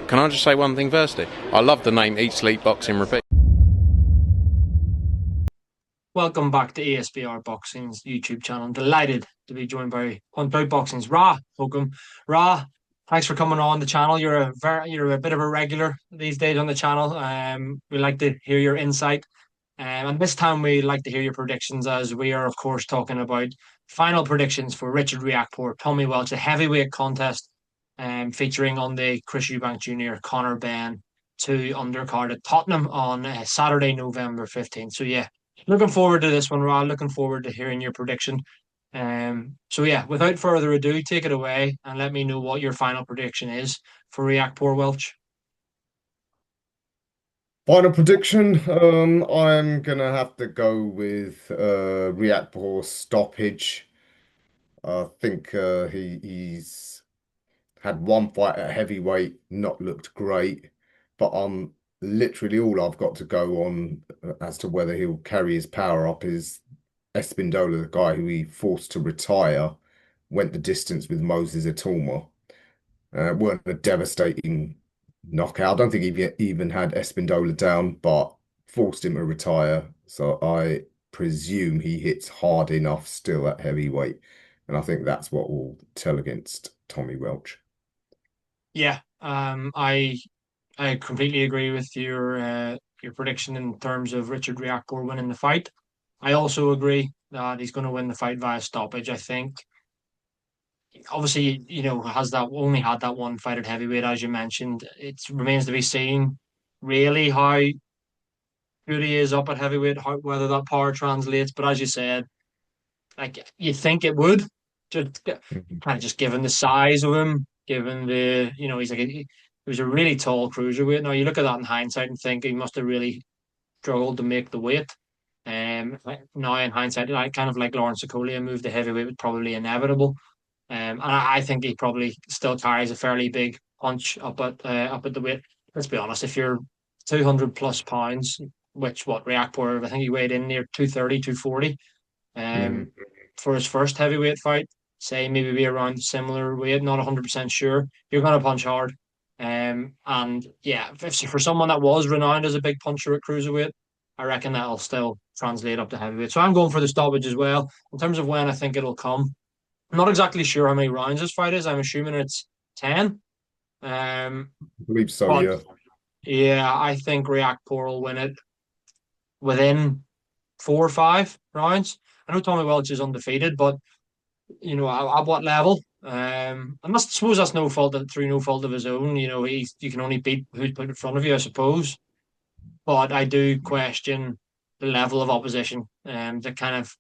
can I just say one thing firstly? I love the name Eat Sleep Boxing Repeat. Welcome back to ESBR Boxing's YouTube channel. I'm delighted to be joined by Hunt Boxing's Ra Hokum. Ra, thanks for coming on the channel. You're a bit of a regular these days on the channel. We like to hear your insight. And this time we like to hear your predictions, as we are of course talking about final predictions for Richard Riakporhe, Tommy Welch, a heavyweight contest featuring on the Chris Eubank Jr., Conor Benn, 2 undercard at Tottenham on Saturday, November 15th. So yeah, looking forward to this one, Rod. Looking forward to hearing your prediction. So yeah, without further ado, take it away and let me know what your final prediction is for Riakporhe Welch. Final prediction, I'm gonna have to go with Riakporhe stoppage. I think he's had one fight at heavyweight, not looked great, but literally all I've got to go on as to whether he'll carry his power up is Espindola, the guy who he forced to retire, went the distance with Moses Atulma. Weren't a devastating knockout. I don't think he even had Espindola down, but forced him to retire. So I presume he hits hard enough still at heavyweight. And I think that's what will tell against Tommy Welch. Yeah, I completely agree with your prediction in terms of Richard Riakporhe winning the fight. I also agree that he's going to win the fight via stoppage. I think obviously, has that only had that one fight at heavyweight, as you mentioned. It remains to be seen really how good he is up at heavyweight, whether that power translates. But as you said, like you think it would, just Mhm. kind of just given the size of him, given he's like he was a really tall cruiserweight. Now you look at that in hindsight and think he must have really struggled to make the weight. Now in hindsight, I kind of like Lawrence Okolie, moved to heavyweight was probably inevitable. And I think he probably still carries a fairly big punch up at the weight. Let's be honest, if you're 200 plus pounds, which what Riakporhe, I think he weighed in near 230, 240, Mhm. um, for his first heavyweight fight, say maybe be around similar weight, not 100% sure, you're going to punch hard. And yeah, if, for someone that was renowned as a big puncher at cruiserweight, I reckon that'll still translate up to heavyweight. So I'm going for the stoppage as well. In terms of when I think it'll come, I'm not exactly sure how many rounds this fight is. I'm assuming it's 10. Um, I believe so, but yeah. yeah, I think Riakporhe will win it within 4 or 5 rounds. I know Tommy Welch is undefeated, but at what level? And I suppose that's no fault through no fault of his own. You can only beat who's put in front of you, I suppose. But I do question the level of opposition, that kind of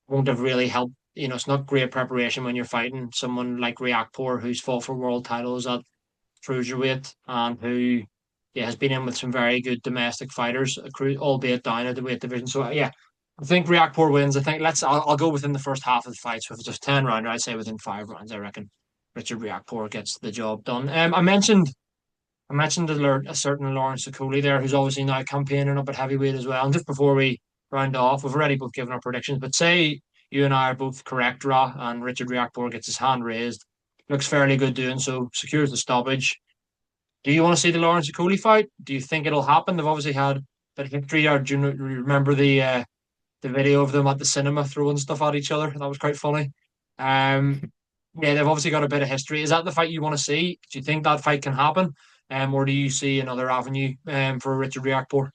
won't have really helped. It's not great preparation when you're fighting someone like Riakporhe, who's fought for world titles at cruiserweight and who, yeah, has been in with some very good domestic fighters, albeit down at the weight division. So yeah, I think Riakporhe wins. I think I'll go within the first half of the fight. So if it's just 10 rounder, I'd say within 5 rounds, I reckon Richard Riakporhe gets the job done. I mentioned a certain Lawrence Okolie there, who's obviously now campaigning up at heavyweight as well. And just before we round off, we've already both given our predictions, but say you and I are both correct, Ra, and Richard Riakporhe gets his hand raised, looks fairly good doing so, secures the stoppage. Do you want to see the Lawrence Okolie fight? Do you think it'll happen? They've obviously had a bit of history. Or do you remember the video of them at the cinema throwing stuff at each other? That was quite funny. Um, yeah, they've obviously got a bit of history. Is that the fight you want to see? Do you think that fight can happen? Or do you see another avenue for Richard Riakporhe?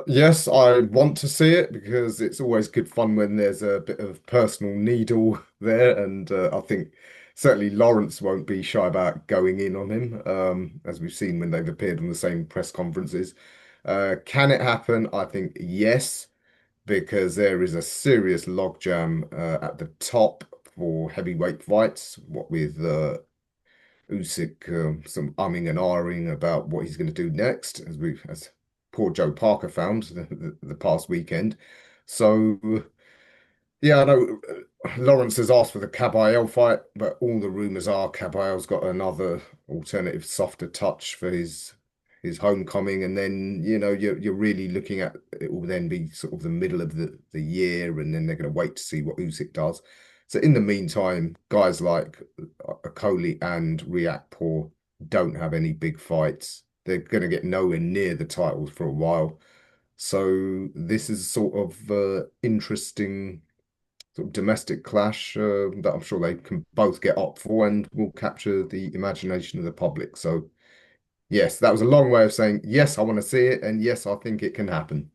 Yes, I want to see it because it's always good fun when there's a bit of personal needle there, and I think certainly Lawrence won't be shy about going in on him, as we've seen when they've appeared on the same press conferences. Can it happen? I think yes, because there is a serious logjam at the top for heavyweight fights. What with Usyk, some umming and ahhing about what he's going to do next, as poor Joe Parker found the past weekend. So yeah, I know Lawrence has asked for the Caballero fight, but all the rumors are Caballero's got another alternative, softer touch for his homecoming, and then you're really looking at it will then be sort of the middle of the year, and then they're going to wait to see what Usyk does. So in the meantime, guys like Okolie and Riakporhe don't have any big fights. They're going to get nowhere near the titles for a while. So this is sort of interesting sort of domestic clash that I'm sure they can both get up for and will capture the imagination of the public. So yes, that was a long way of saying yes, I want to see it, and yes, I think it can happen.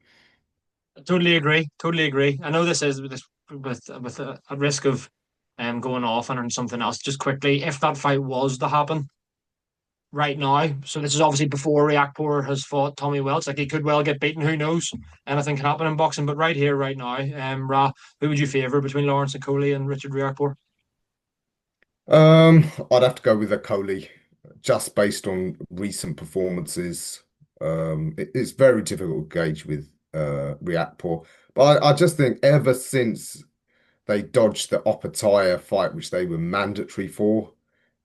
Totally agree. Totally agree. I know this is with a risk of going off and on something else. Just quickly, if that fight was to happen right now, so this is obviously before Riakporhe has fought Tommy Welch. Like he could well get beaten. Who knows? Anything can happen in boxing. But right here, right now, Ra, who would you favour between Lawrence Okolie and Richard Riakporhe? I'd have to go with Okolie just based on recent performances. It's very difficult to gauge with Riakporhe, but I just think ever since they dodged the Opataya fight, which they were mandatory for,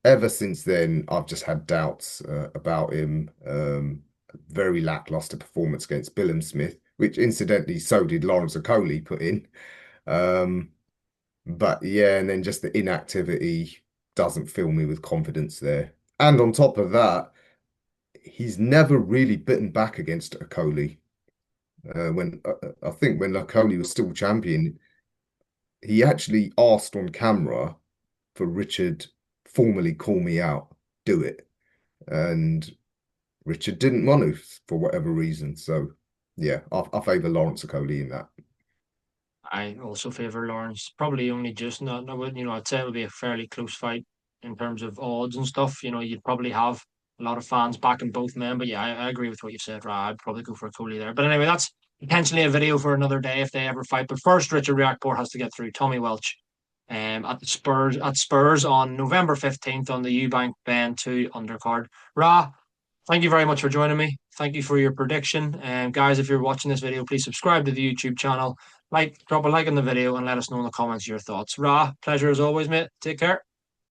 ever since then, I've just had doubts about him. Very lackluster performance against Billum Smith, which incidentally, so did Lawrence Okolie put in. Um, but yeah, and then just the inactivity doesn't fill me with confidence there. And on top of that, he's never really bitten back against Okolie. When I think when Okolie was still champion, he actually asked on camera for Richard formally call me out, do it. And Richard didn't want to for whatever reason. So yeah, I favour Lawrence Okolie in that. I also favour Lawrence. Probably only just not. I'd say it would be a fairly close fight in terms of odds and stuff. You'd probably have a lot of fans backing both men. But yeah, I agree with what you've said, Ra. I'd probably go for a Coley there. But anyway, that's potentially a video for another day if they ever fight. But first, Richard Riakporhe has to get through Tommy Welch. At the Spurs on November 15th on the Eubank Ben 2 undercard. Ra, thank you very much for joining me. Thank you for your prediction. And guys, if you're watching this video, please subscribe to the YouTube channel. Drop a like on the video and let us know in the comments your thoughts. Ra, pleasure as always, mate. Take care.